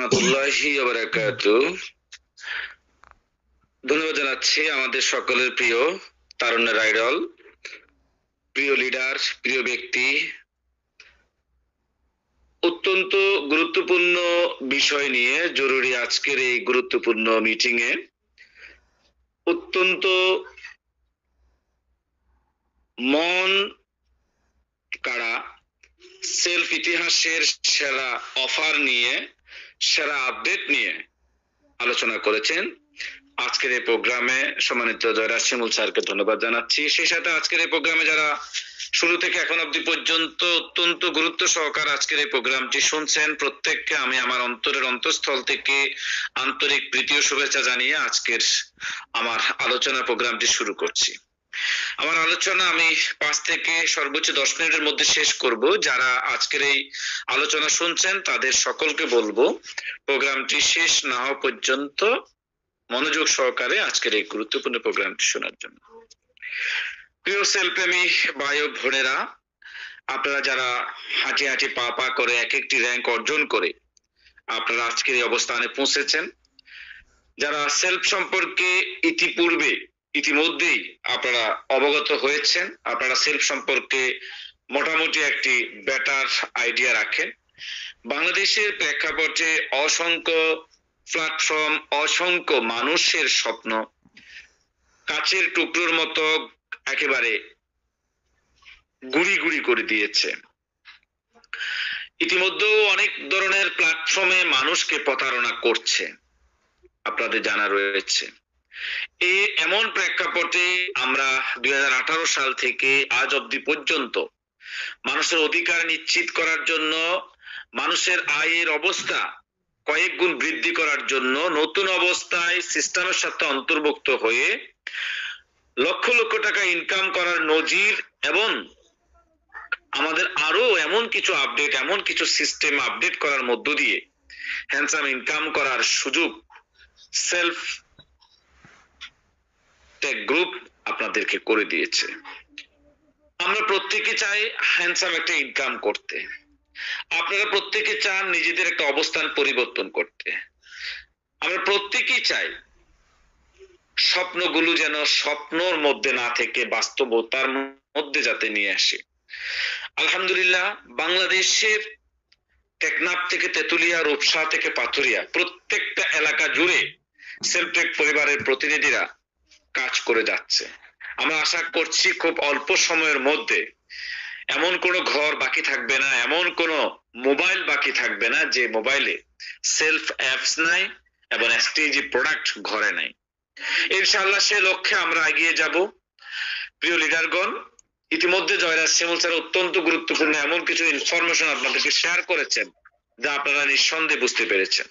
রহমতুল্লাহি ওয়া বারাকাতুহু। ধন্যবাদ জানাচ্ছি আমাদের সকলের প্রিয় তারুণ্যের আইডল, প্রিয় লিডার, প্রিয় ব্যক্তি, অত্যন্ত গুরুত্বপূর্ণ বিষয় নিয়ে জরুরি আজকের এই গুরুত্বপূর্ণ মিটিং এ অত্যন্ত মন কাড়া সেলফ ইতিহাসের সেরা অফার নিয়ে, সেরা আপডেট নিয়ে আলোচনা করেছেন আজকের এই প্রোগ্রামে। সম্মানিত জয়রাজ শিমুল স্যারকে ধন্যবাদ জানাচ্ছি। সেই সাথে আজকের এই প্রোগ্রামে যারা শুরু থেকে এখন অবধি পর্যন্ত অত্যন্ত গুরুত্ব সহকারে আজকের এই প্রোগ্রামটি শুনছেন, প্রত্যেককে আমি আমার অন্তরের অন্তঃস্থল থেকে আন্তরিক প্রীতি ও শুভেচ্ছা জানিয়ে আজকের আমার আলোচনা প্রোগ্রামটি শুরু করছি। আমার আলোচনা আমি 5 থেকে সর্বোচ্চ 10 মিনিটের মধ্যে শেষ করব। যারা আজকের এই আলোচনা শুনছেন তাদের সকলকে বলবো প্রোগ্রামটি শেষ না হওয়া পর্যন্ত মনোযোগ সহকারে আজকের এই গুরুত্বপূর্ণ প্রোগ্রামটি শোনার জন্য। প্রিয় সেলপ্রেমী ভাই ও বোনেরা, আপনারা যারা হাঁটি হাঁটি পা পা করে এক একটি র্যাঙ্ক অর্জন করে আপনারা আজকের এই অবস্থানে পৌঁছেছেন, যারা সেলফ সম্পর্কে ইতিমধ্যেই আপনারা অবগত হয়েছেন, আপনারা সেলফ সম্পর্কে মোটামুটি একটি বেটার আইডিয়া রাখেন। বাংলাদেশের প্রেক্ষাপটে অসংখ্য প্ল্যাটফর্ম, অসংখ্য মানুষের স্বপ্ন কাচের টুকরোর মতো একেবারে গুড়ি গুড়ি করে দিয়েছে। ইতিমধ্যেও অনেক ধরনের প্ল্যাটফর্মে মানুষকে প্রতারণা করছে, আপনাদের জানা রয়েছে। এমন প্রেক্ষাপটে আমরা 2018 সাল থেকে আজ অবধি পর্যন্ত মানুষের অধিকার নিশ্চিত করার জন্য, মানুষের আয়ের অবস্থা কয়েক গুণ বৃদ্ধি করার জন্য নতুন অবস্থায় সিস্টেমের সাথে অন্তর্ভুক্ত হয়ে লক্ষ লক্ষ টাকা ইনকাম করার নজির এবং আমাদের আরো এমন কিছু আপডেট, এমন কিছু সিস্টেম আপডেট করার মধ্য দিয়ে হ্যান্ডসাম ইনকাম করার সুযোগ সেলফ টেক গ্রুপ আপনাদেরকে করে দিয়েছে। আমরা প্রত্যেকে চাই হ্যান্ডসাম একটা ইনকাম করতে, আপনারা প্রত্যেকে চান নিজেদের একটা অবস্থান পরিবর্তন করতে, আমরা প্রত্যেকেই চাই স্বপ্নগুলো যেন স্বপ্নর মধ্যে না থেকে বাস্তবতার মধ্যে যাতে নিয়ে আসে। আলহামদুলিল্লাহ, বাংলাদেশের টেকনাফ থেকে তেতুলিয়া, রূপসা থেকে পাথুরিয়া প্রত্যেকটা এলাকা জুড়ে সেলফ টেক পরিবারের প্রতিনিধিরা কাজ করে যাচ্ছে। আমরা আশা করছি খুব অল্প সময়ের মধ্যে এমন কোনো ঘর বাকি থাকবে না, এমন কোনো মোবাইল বাকি থাকবে না যে মোবাইলে সেলফ অ্যাপস নাই এবং এসটিজি প্রোডাক্ট ঘরে নাই। ইনশাআল্লাহ সে লক্ষ্যে আমরা এগিয়ে যাব। প্রিয় লিডারগণ, ইতিমধ্যে জয়রাজ শিমুল স্যার অত্যন্ত গুরুত্বপূর্ণ এমন কিছু ইনফরমেশন আপনাদেরকে শেয়ার করেছেন যা আপনারা নিঃসন্দেহে বুঝতে পেরেছেন।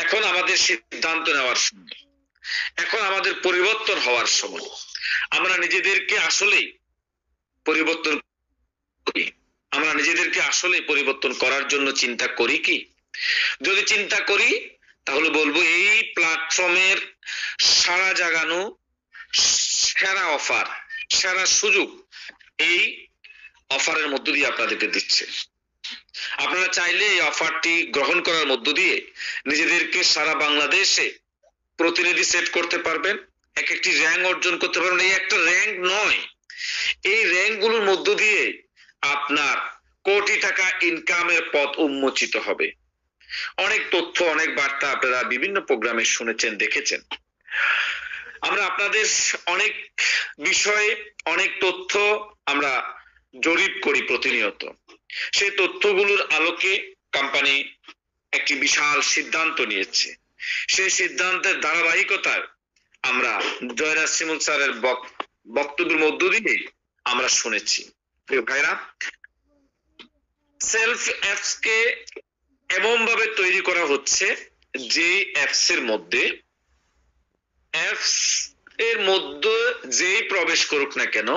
এখন আমাদের সিদ্ধান্ত নেওয়ার সময়, এখন আমাদের পরিবর্তন হওয়ার সময়। আমরা নিজেদেরকে আসলেই পরিবর্তন করি, আমরা নিজেদেরকে আসলেই পরিবর্তন করার জন্য চিন্তা করি কি? যদি চিন্তা করি তাহলে বলবো এই প্ল্যাটফর্মের সারা জাগানো সেরা অফার, সেরা সুযোগ এই অফারের মধ্য দিয়ে আপনাদেরকে দিচ্ছে। আপনারা চাইলে এই অফারটি গ্রহণ করার মধ্য দিয়ে নিজেদেরকে সারা বাংলাদেশে প্রতিনিধি সেট করতে পারবেন, এক একটি র্যাঙ্ক অর্জন করতে পারবেন। এই একটা র্যাঙ্ক নয়, এই র্যাঙ্ক গুলোর মধ্য দিয়ে আপনার কোটি টাকা ইনকামের পথ উন্মোচিত হবে। অনেক তথ্য, অনেক বার্তা আপনারা বিভিন্ন প্রোগ্রামে শুনেছেন, দেখেছেন। আমরা আপনাদের অনেক বিষয়ে অনেক তথ্য আমরা জরিপ করি প্রতিনিয়ত। সেই তথ্যগুলোর আলোকে কোম্পানি একটি বিশাল সিদ্ধান্ত নিয়েছে। সেই সিদ্ধান্তের ধারাবাহিকতায় আমরা জয়রাজ শিমুল স্যারের বক্তব্যের মধ্য দিয়ে আমরা শুনেছি। প্রিয় ভাইরা, সেলফ অ্যাপস কে এমন ভাবে তৈরি করা হচ্ছে যে অ্যাপস এর মধ্যে যেই প্রবেশ করুক না কেন,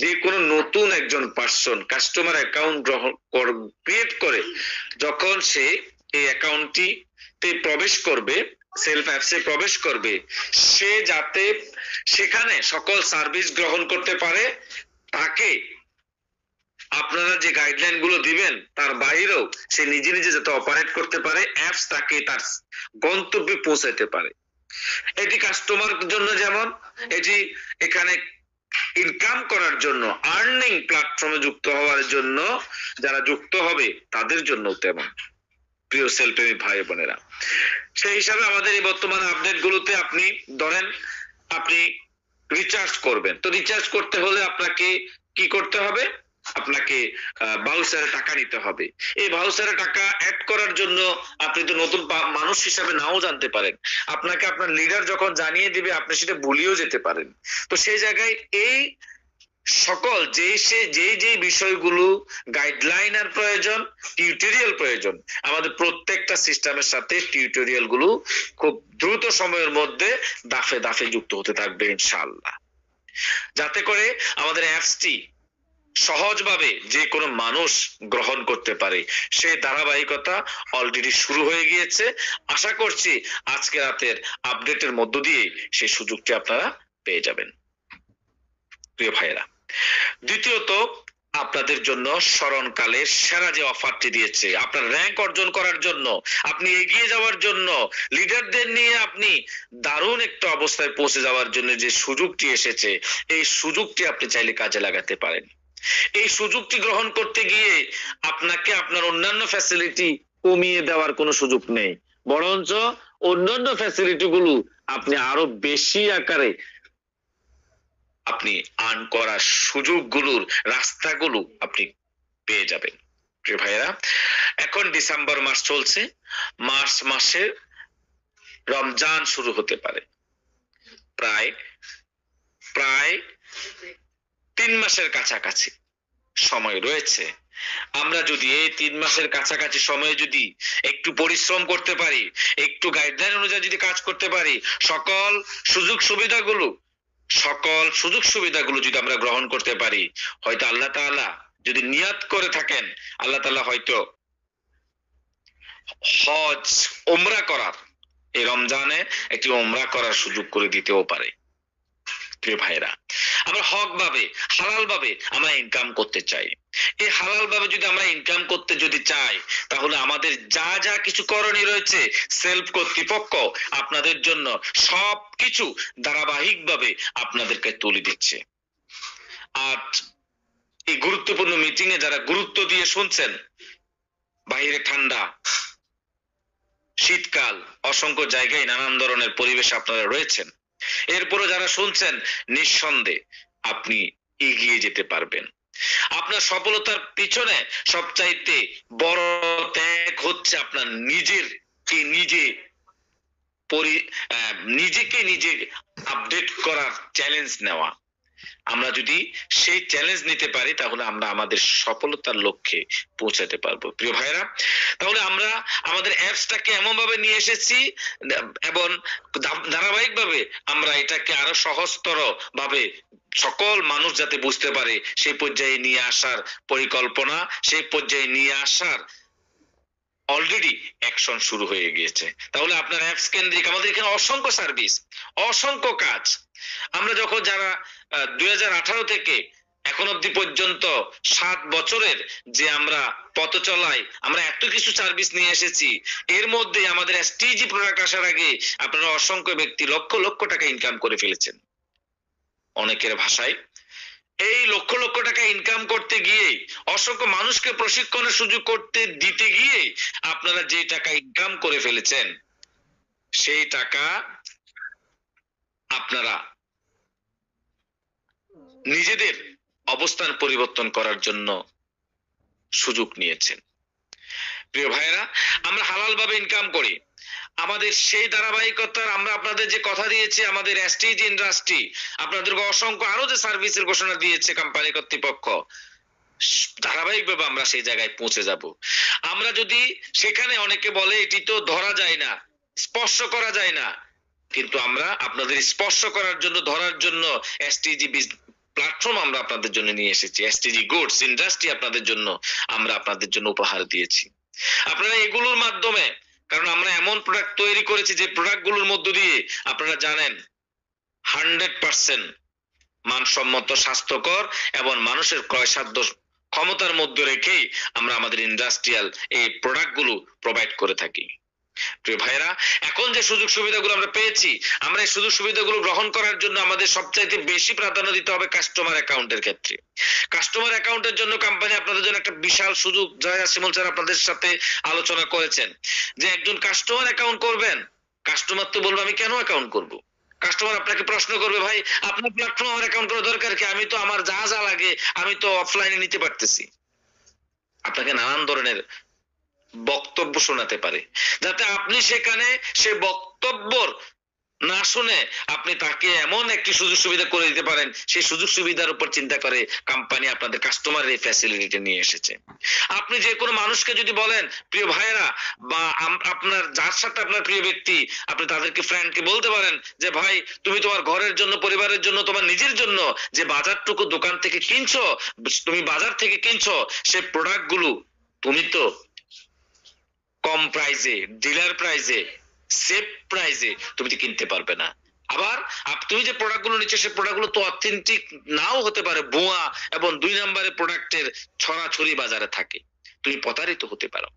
যে কোনো নতুন একজন পার্সন কাস্টমার অ্যাকাউন্ট ক্রিয়েট করে যখন সে এই অ্যাকাউন্টটিতে প্রবেশ করবে, সেলফ অ্যাপসে প্রবেশ করবে, সে যাতে সেখানে সকল সার্ভিস গ্রহণ করতে পারে, তাকে আপনারা যে গাইডলাইন গুলো দিবেন তার বাইরেও সে নিজে নিজে যাতে অপারেট করতে পারে, অ্যাপস তাকে তার গন্তব্যে পৌঁছাতে পারে। এটি কাস্টমার জন্য যেমন, এটি এখানে ইনকাম করার জন্য, আর্নিং প্ল্যাটফর্মে যুক্ত হওয়ার জন্য যারা যুক্ত হবে তাদের জন্য তেমন। প্রিয় সেলপ্রেমী ভাই বোনেরা, সেই হিসাবে আমাদের এই বর্তমান আপডেট গুলোতে আপনি ধরেন আপনি রিচার্জ করবেন, তো রিচার্জ করতে হলে আপনাকে কি করতে হবে, আপনাকে ভাউচারে টাকা নিতে হবে। এই ভাউচারে টাকা অ্যাড করার জন্য আপনি তো নতুন মানুষ হিসাবে নাও জানতে পারেন, আপনাকে আপনার লিডার যখন জানিয়ে দিবে আপনি সেটা ভুলিয়েও যেতে পারেন। তো সেই জায়গায় এই সকল যে বিষয়গুলো গাইডলাইনের প্রয়োজন, টিউটোরিয়াল প্রয়োজন, আমাদের প্রত্যেকটা সিস্টেমের সাথে টিউটোরিয়াল গুলো খুব দ্রুত সময়ের মধ্যে দাফে দাফে যুক্ত হতে থাকবে ইনশাআল্লাহ, যাতে করে আমাদের অ্যাপসটি সহজভাবে যে কোনো মানুষ গ্রহণ করতে পারে। সেই ধারাবাহিকতা অলরেডি শুরু হয়ে গিয়েছে। আশা করছি আজকে রাতের আপডেটের মধ্য দিয়ে সেই সুযোগটি আপনারা পেয়ে যাবেন। প্রিয় ভাইয়েরা, দ্বিতীয়ত আপনাদের জন্য স্মরণকালে সেরা যে অফারটি দিয়েছে, আপনার র্যাঙ্ক অর্জন করার জন্য, আপনি এগিয়ে যাওয়ার জন্য, লিডারদের নিয়ে আপনি দারুণ একটা অবস্থায় পৌঁছে যাওয়ার জন্য যে সুযোগটি এসেছে, এই সুযোগটি আপনি চাইলে কাজে লাগাতে পারেন। এই সুযোগটি গ্রহণ করতে গিয়ে আপনাকে আপনার অন্যান্য ফ্যাসিলিটি কমিয়ে দেওয়ার কোনো সুযোগ নেই, বরঞ্চ অন্যান্য ফ্যাসিলিটি গুলো আপনি আরো বেশি আকারে আপনি আর্ন করার সুযোগগুলোর রাস্তাগুলো আপনি পেয়ে যাবেন। প্রিয় ভাইয়েরা, এখন ডিসেম্বর মাস চলছে, মার্চ মাসে রমজান শুরু হতে পারে, প্রায় 3 মাসের কাছাকাছি সময় রয়েছে। আমরা যদি এই 3 মাসের কাছাকাছি সময়ে যদি একটু পরিশ্রম করতে পারি, একটু গাইডলাইন অনুযায়ী যদি কাজ করতে পারি, সকল সুযোগ সুবিধাগুলো যদি আমরা গ্রহণ করতে পারি, হয়তো আল্লাহ তাআলা যদি নিয়াত করে থাকেন, আল্লাহ তাআলা হয়তো হজ উমরা করার, এই রমজানে একটি উমরা করার সুযোগ করে দিতেও পারে। প্রিয় ভাইরা, আমরা হক ভাবে হালাল ভাবে আমরা ইনকাম করতে চাই। এই হালাল ভাবে যদি আমরা ইনকাম করতে যদি চাই, তাহলে আমাদের যা যা কিছু করণীয় রয়েছে সেলফ কর্তৃপক্ষ আপনাদের জন্য সবকিছু ধারাবাহিক ভাবে আপনাদেরকে তুলে দিচ্ছে। আজ এই গুরুত্বপূর্ণ মিটিং এ যারা গুরুত্ব দিয়ে শুনছেন, বাইরে ঠান্ডা, শীতকাল, অসংখ্য জায়গায় নানান ধরনের পরিবেশ আপনারা রয়েছেন, এরপরও যারা শুনছেন, নিঃসন্দেহে আপনি এগিয়ে যেতে পারবেন। আপনার সফলতার পিছনে সবচাইতে বড় ত্যাগ হচ্ছে আপনার নিজেকে নিজে আপডেট করার চ্যালেঞ্জ নেওয়া। আমরা যদি সেই চ্যালেঞ্জ নিতে পারি, তাহলে আমরা আমাদের সফলতার লক্ষ্যে পৌঁছাতে পারবো। প্রিয় ভাইরা, তাহলে আমরা আমাদের অ্যাপসটাকে এমন ভাবে নিয়ে এসেছি এবং ধারাবাহিক ভাবে আমরা এটাকে আরো সহজতর ভাবে সকল মানুষ যাতে বুঝতে পারে সেই পর্যায়ে নিয়ে আসার পরিকল্পনা, সেই পর্যায়ে নিয়ে আসার অলরেডি অ্যাকশন শুরু হয়ে গিয়েছে। তাহলে আপনার অ্যাপস কেন্দ্রিক আমাদের এখানে অসংখ্য সার্ভিস, অসংখ্য কাজ। আমরা যখন যারা 2018 থেকে এখন অব্দি পর্যন্ত 7 বছরের যে আমরা পথ চলাই, আমরা এত কিছু সার্ভিস নিয়ে এসেছি। এর মধ্যে আমাদের এসটিজি প্রোডাক্ট আসার আগে আপনারা অসংখ্য ব্যক্তি লক্ষ লক্ষ টাকা ইনকাম করে ফেলেছেন। অনেকের ভাষায় এই লক্ষ লক্ষ টাকা ইনকাম করতে গিয়ে, অসংখ্য মানুষকে প্রশিক্ষণের সুযোগ করতে দিতে গিয়ে আপনারা যে টাকা ইনকাম করে ফেলেছেন, সেই টাকা আপনারা নিজেদের অবস্থান পরিবর্তন করার জন্য সুযোগ নিয়েছেন। প্রিয় ভাইয়েরা, আমরা হালাল ভাবে ইনকাম করি, আমাদের সেই ধারাবাহিকতার আমরা আপনাদের যে কথা দিয়েছি, আমাদের এসটিজি ইন্ডাস্ট্রি আপনাদেরকে অসংখ্য আরো যে সার্ভিসের ঘোষণা দিয়েছে কোম্পানি কর্তৃপক্ষ, ধারাবাহিকভাবে আমরা সেই জায়গায় পৌঁছে যাব। আমরা যদি সেখানে, অনেকে বলে এটি তো ধরা যায় না, স্পর্শ করা যায় না, কিন্তু আমরা আপনাদের স্পর্শ করার জন্য, ধরার জন্য এসটিজি প্ল্যাটফর্ম আমরা আপনাদের জন্য নিয়ে এসেছি। এসটিজি গুডস ইন্ডাস্ট্রি আপনাদের জন্য উপহার দিয়েছি। আপনারা এগুলোর মাধ্যমে, কারণ আমরা এমন প্রোডাক্ট তৈরি করেছি যে প্রোডাক্ট গুলোর মধ্য দিয়ে আপনারা জানেন 100% মানসম্মত, স্বাস্থ্যকর এবং মানুষের ক্ষমতার মধ্যে রেখেই আমরা আমাদের ইন্ডাস্ট্রিয়াল এই প্রোডাক্টগুলো প্রোভাইড করে থাকি। প্রিয় ভাইরা, এখন যে সুযোগ সুবিধাগুলো আমরা পেয়েছি, আমরা এই সুযোগ সুবিধাগুলো গ্রহণ করার জন্য আমাদের সবচাইতে বেশি প্রাধান্য দিতে হবে কাস্টমার অ্যাকাউন্টের ক্ষেত্রে। কাস্টমার অ্যাকাউন্টের জন্য কোম্পানি আপনাদের জন্য একটা বিশাল সুযোগ, জয়া শিমুল স্যার আপনাদের সাথে আলোচনা করেছেন যে একজন কাস্টমার অ্যাকাউন্ট করবেন, কাস্টমার তো বলবে আমি কেন অ্যাকাউন্ট করব। কাস্টমার আপনাকে প্রশ্ন করবে, ভাই আপনার প্ল্যাটফর্মে আমার অ্যাকাউন্ট করার দরকার কি, আমি তো আমার যা যা লাগে আমি তো অফলাইনে নিতে পারতেছি। আপনাকে নানান ধরনের বক্তব্য শোনাতে পারে, যাতে আপনি সেখানে সে বক্তব্যর না শুনে আপনি তাকে এমন একটি সুযোগ সুবিধা করে দিতে পারেন, সেই সুযোগ সুবিধার উপর চিন্তা করে কোম্পানি আপনাদের কাস্টমারের এই ফ্যাসিলিটিটা নিয়ে এসেছে। আপনি যে কোনো মানুষকে যদি বলেন, প্রিয় ভাইয়েরা বা আপনার যার সাথে আপনার প্রিয় ব্যক্তি, আপনি তাদেরকে ফ্রেন্ডকে বলতে পারেন যে ভাই তুমি তোমার ঘরের জন্য, পরিবারের জন্য, তোমার নিজের জন্য যে বাজারটুকু দোকান থেকে কিনছো, তুমি বাজার থেকে কিনছো, সেই প্রোডাক্ট গুলো তুমি তো কম প্রাইসে, ডিলার প্রাইসে, সেফ প্রাইসে তুমি তো কিনতে পারবে না। আবার তুমি যে প্রোডাক্ট গুলো নিচ্ছ সেই প্রোডাক্ট গুলো তো অথেন্টিক নাও হতে পারে, ভুয়া এবং 2 নম্বরের প্রোডাক্টের ছড়াছড়ি বাজারে থাকে, তুমি প্রতারিত হতে পারো।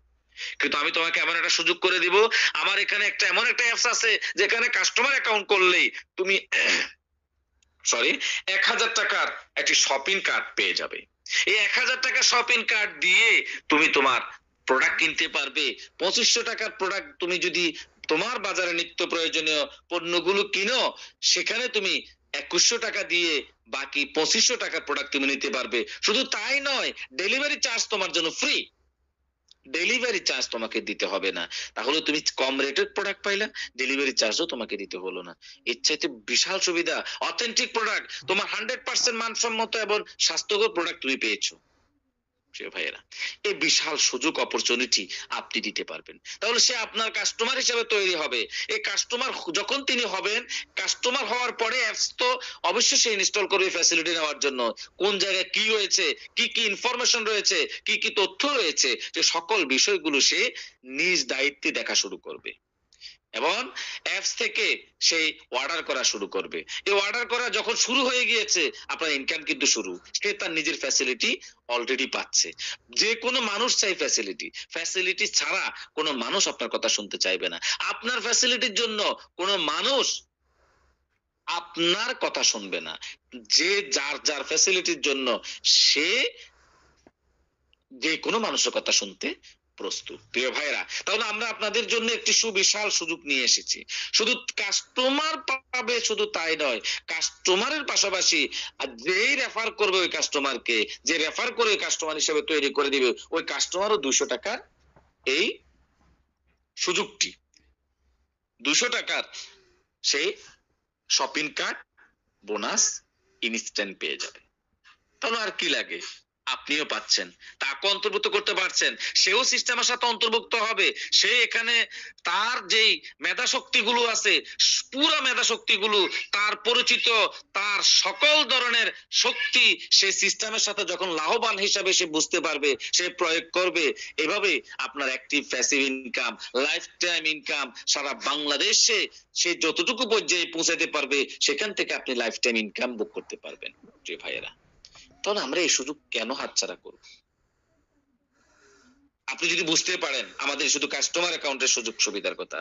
কিন্তু আমি তোমাকে এমন একটা সুযোগ করে দিব, আমার এখানে একটা এমন একটা অ্যাপস আছে যেখানে কাস্টমার অ্যাকাউন্ট করলেই তুমি 1000 টাকার একটি শপিং কার্ট পেয়ে যাবে। এই 1000 টাকার শপিং কার্ট দিয়ে তুমি তোমার প্রোডাক্ট কিনতে পারবে। 2500 টাকার প্রোডাক্ট তুমি যদি তোমার বাজারে নিত্য প্রয়োজনীয় পণ্যগুলো কিনো, সেখানে তুমি 2100 টাকা দিয়ে বাকি 2500 টাকার প্রোডাক্ট তুমি নিতে পারবে। শুধু তাই নয়, ডেলিভারি চার্জ তোমার জন্য ফ্রি, ডেলিভারি চার্জ তোমাকে দিতে হবে না। তাহলে তুমি কম রেটের প্রোডাক্ট পাইলা, ডেলিভারি চার্জও তোমাকে দিতে হলো না। এর চাইতে বিশাল সুবিধা, অথেন্টিক প্রোডাক্ট, তোমার 100% মানসম্মত এবং স্বাস্থ্যকর প্রোডাক্ট তুমি পেয়েছো। প্রিয় ভাইয়েরা, এই বিশাল সুযোগ অপরচুনিটি আপনি দিতে পারবেন, তাহলে সে আপনার কাস্টমার হিসেবে তৈরি হবে। এই কাস্টমার যখন তিনি হবেন, কাস্টমার হওয়ার পরে অ্যাপস তো অবশ্যই সে ইনস্টল করবে ফ্যাসিলিটি নেওয়ার জন্য, কোন জায়গায় কি হয়েছে, কি কি ইনফরমেশন রয়েছে, কি কি তথ্য রয়েছে, যে সকল বিষয়গুলো সে নিজ দায়িত্বে দেখা শুরু করবে এবং অ্যাপস থেকে সেই অর্ডার করা শুরু করবে। এই অর্ডার করা যখন শুরু হয়ে গিয়েছে, আপনার ইনকাম কিন্তু শুরু, সে তার নিজের ফ্যাসিলিটি অলরেডি পাচ্ছে। যে কোনো মানুষ চাই ফ্যাসিলিটি, ফ্যাসিলিটি ছাড়া কোনো মানুষ আপনার কথা শুনতে চাইবে না। আপনার ফ্যাসিলিটির জন্য কোনো মানুষ আপনার কথা শুনবে না। যে যার যার ফ্যাসিলিটির জন্য সে যে কোনো মানুষের কথা শুনতে প্রস্তুত। প্রিয় ভাইরা, তাহলে আমরা আপনাদের জন্য একটি সুবিশাল সুযোগ নিয়ে এসেছি। শুধু কাস্টমার পাবে শুধু তাই নয়, কাস্টমারের পাশাপাশি যেই রেফার করবে ওই কাস্টমারকে, যে রেফার করে ওই কাস্টমার হিসেবে তৈরি করে দিবে, ওই কাস্টমারও 200 টাকার এই সুযোগটি, 200 টাকার সেই শপিং কার্ট বোনাস ইনস্ট্যান্ট পেয়ে যাবে। তাহলে আর কি লাগে, আপনিও পাচ্ছেন, তাকে অন্তর্ভুক্ত করতে পারছেন, সেও সিস্টেমের সাথে অন্তর্ভুক্ত হবে। সে এখানে তার যেই মেধা শক্তি গুলো আছে, পুরো মেধা শক্তি গুলো, তার পরিচিত, তার সকল ধরনের শক্তি সে সিস্টেমের সাথে যখন লাভবান হিসাবে সে বুঝতে পারবে, সে প্রয়োগ করবে। এভাবে আপনার active passive income, life time income সারা বাংলাদেশে সে যতটুকু পর্যায়ে পৌঁছাতে পারবে, সেখান থেকে আপনি লাইফ টাইম ইনকাম বুক করতে পারবেন। যে ভাইয়েরা, তাহলে আমরা এই সুযোগ কেন হাতছাড়া করব? আপনি যদি বুঝতে পারেন আমাদের শুধু কাস্টমার অ্যাকাউন্টের সুযোগ সুবিধার কথা,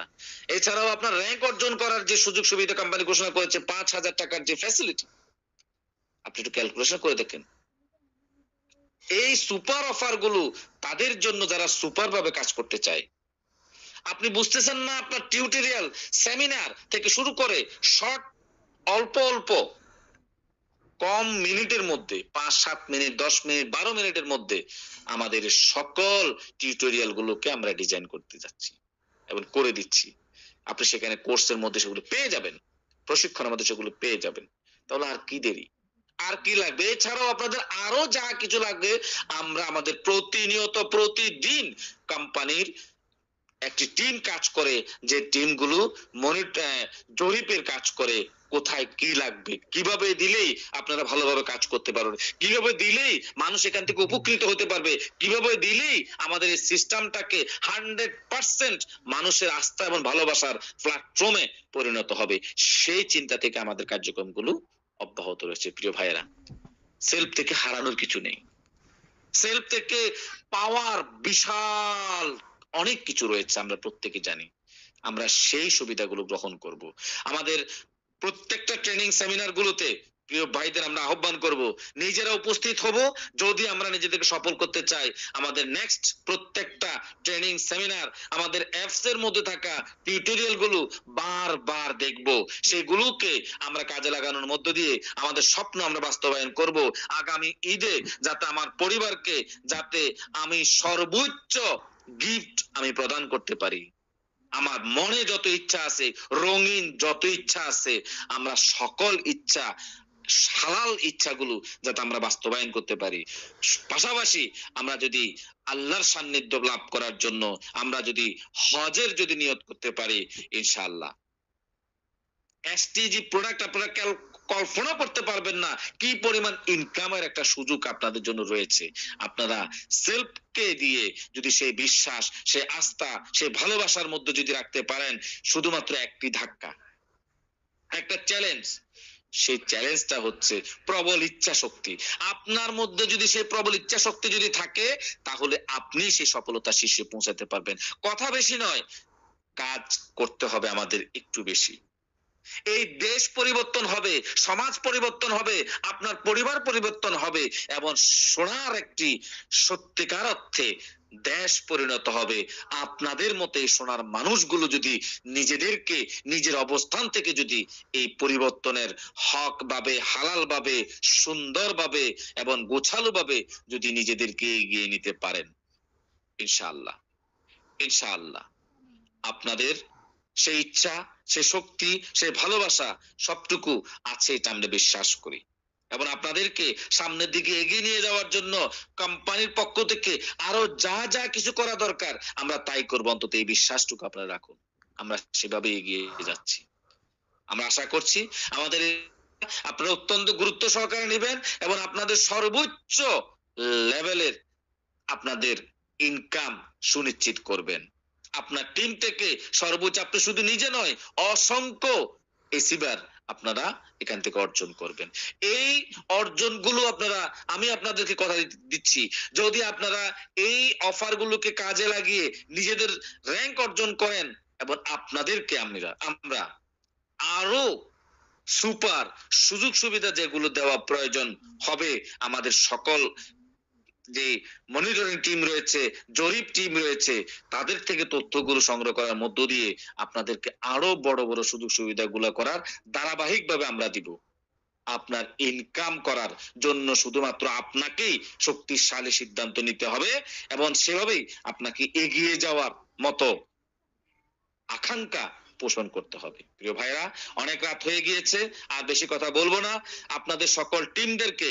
এছাড়াও আপনার র্যাঙ্ক অর্জন করার যে সুযোগ সুবিধা কোম্পানি ঘোষণা করেছে, 5000 টাকার যে ফ্যাসিলিটি, আপনি একটু ক্যালকুলেশন করে দেখেন। এই সুপার অফার গুলো তাদের জন্য যারা সুপার ভাবে কাজ করতে চায়। আপনি বুঝতেছেন না, আপনার টিউটোরিয়াল, সেমিনার থেকে শুরু করে শর্ট, অল্প অল্প কম মিনিটের মধ্যে, 5-7 মিনিট, 10 মিনিট, 12 মিনিটের মধ্যে আমাদের সকল টিউটোরিয়াল গুলোকে আমরা ডিজাইন করতে যাচ্ছি এবং করে দিচ্ছি। আপনি সেখানে কোর্সের মধ্যে সেগুলো পেয়ে যাবেন, প্রশিক্ষণের মধ্যে সেগুলো পেয়ে যাবেন। তাহলে আর কি দেরি, আর কি লাগবে? এছাড়াও আপনাদের আরো যা কিছু লাগবে, আমরা আমাদের প্রতিনিয়ত প্রতিদিন কোম্পানির একটি টিম কাজ করে, যে টিমগুলো জরিপের কাজ করে, কোথায় কি লাগবে, কিভাবে দিলেই আপনারা ভালোভাবে কাজ করতে পারবেন, কিভাবে দিলেই মানুষ এখান থেকে উপকৃত হতে পারবে, কিভাবে দিলেই আমাদের এই সিস্টেমটাকে 100% মানুষের আস্থা এবং ভালোবাসার প্ল্যাটফর্মে পরিণত হবে, সেই চিন্তা থেকে আমাদের কার্যক্রমগুলো অব্যাহত রয়েছে। প্রিয় ভাইয়েরা, সেলফ থেকে হারানোর কিছু নেই, সেলফ থেকে পাওয়ার বিশাল অনেক কিছু রয়েছে, আমরা প্রত্যেকে জানি। আমরা সেই সুবিধাগুলো গ্রহণ করব। আমাদের প্রত্যেকটা ট্রেনিং সেমিনার গুলোতে প্রিয় ভাইদের আমরা আহ্বান করব, নিজেরা উপস্থিত হব। যদি আমরা নিজেদেরকে সফল করতে চাই, আমাদের নেক্সট প্রত্যেকটা ট্রেনিং সেমিনার, আমাদের অ্যাপস এর মধ্যে থাকা টিউটোরিয়াল গুলো বারবার দেখব, সেগুলোকে আমরা কাজে লাগানোর মধ্য দিয়ে আমাদের স্বপ্ন আমরা বাস্তবায়ন করব। আগামী ঈদে যাতে আমার পরিবারকে, যাতে আমি সর্বোচ্চ গিফট আমি প্রদান করতে পারি। আমার মনে যত ইচ্ছা আছে, রঙিন যত ইচ্ছা আছে, আমরা সকল ইচ্ছা, হালাল ইচ্ছাগুলো যাতে আমরা বাস্তবায়ন করতে পারি। পাশাপাশি আমরা যদি আল্লাহর সান্নিধ্য লাভ করার জন্য আমরা যদি হজের যদি নিয়ত করতে পারি, ইনশাআল্লাহ এসটিজি প্রোডাক্ট আপনারা কল্পনা করতে পারবেন না কি পরিমাণ ইনকামের একটা সুযোগ আপনাদের জন্য রয়েছে। আপনারা সেলফকে দিয়ে যদি সেই বিশ্বাস, সেই আস্থা, সেই ভালোবাসার মধ্যে যদি রাখতে পারেন, শুধুমাত্র একটি ধাক্কা, একটা চ্যালেঞ্জ, সেই চ্যালেঞ্জটা হচ্ছে প্রবল ইচ্ছা শক্তি। আপনার মধ্যে যদি সেই প্রবল ইচ্ছা শক্তি যদি থাকে, তাহলে আপনি সেই সফলতা শীর্ষে পৌঁছাতে পারবেন। কথা বেশি নয়, কাজ করতে হবে আমাদের একটু বেশি। এই দেশ পরিবর্তন হবে, সমাজ পরিবর্তন হবে, আপনার পরিবার পরিবর্তন হবে, এবং সোনার একটি সত্যিকার অর্থে দেশ পরিণত হবে। আপনাদের মতে সোনার মানুষগুলো যদি নিজেদেরকে নিজের অবস্থান থেকে যদি এই পরিবর্তনের হক ভাবে, হালাল ভাবে, সুন্দর ভাবে এবং গোছালো ভাবে যদি নিজেদেরকে এগিয়ে নিতে পারেন, ইনশাআল্লাহ, ইনশাআল্লাহ আপনাদের সেই ইচ্ছা, সেই শক্তি, সেই ভালোবাসা সবটুকু আছে, এটা আমরা বিশ্বাস করি। এবং আপনাদেরকে সামনের দিকে এগিয়ে নিয়ে যাওয়ার জন্য কোম্পানির পক্ষ থেকে আরো যা যা কিছু করা দরকার আমরা তাই করবো। অন্তত এই বিশ্বাসটুকু আপনারা রাখুন, আমরা সেভাবে এগিয়ে যাচ্ছি। আমরা আশা করছি আমাদের আপনারা অত্যন্ত গুরুত্ব সহকারে নেবেন এবং আপনাদের সর্বোচ্চ লেভেলের আপনাদের ইনকাম সুনিশ্চিত করবেন। আপনার টিম থেকে সর্বোচ্চ, আপনি শুধু নিজে নয়, অসংখ্য এসিবার আপনারা এখান থেকে অর্জন করবেন। এই অর্জনগুলো আপনারা, আমি আপনাদেরকে কথা দিচ্ছি, যদি আপনারা এই অফারগুলোকে কাজে লাগিয়ে নিজেদের র্যাঙ্ক অর্জন করেন, এবং আপনাদেরকে আমরা আরো সুপার সুযোগ সুবিধা যেগুলো দেওয়া প্রয়োজন হবে, আমাদের সকল যে মনিটরিং টিম রয়েছে, জরিপ টিম রয়েছে, তাদের থেকে তথ্যগুলো সংগ্রহ করার মধ্য দিয়ে আপনাদেরকে আরো বড় বড় সুযোগ সুবিধাগুলো করার ধারাবাহিকভাবে আমরা দিব। আপনার ইনকাম করার জন্য শুধুমাত্র আপনাকেই শক্তিশালী সিদ্ধান্ত নিতে হবে এবং সেভাবেই আপনাকে এগিয়ে যাওয়ার মতো আকাঙ্ক্ষা পোষণ করতে হবে। প্রিয় ভাইরা, অনেক রাত হয়ে গিয়েছে, আর বেশি কথা বলবো না। আপনাদের সকল টিমদেরকে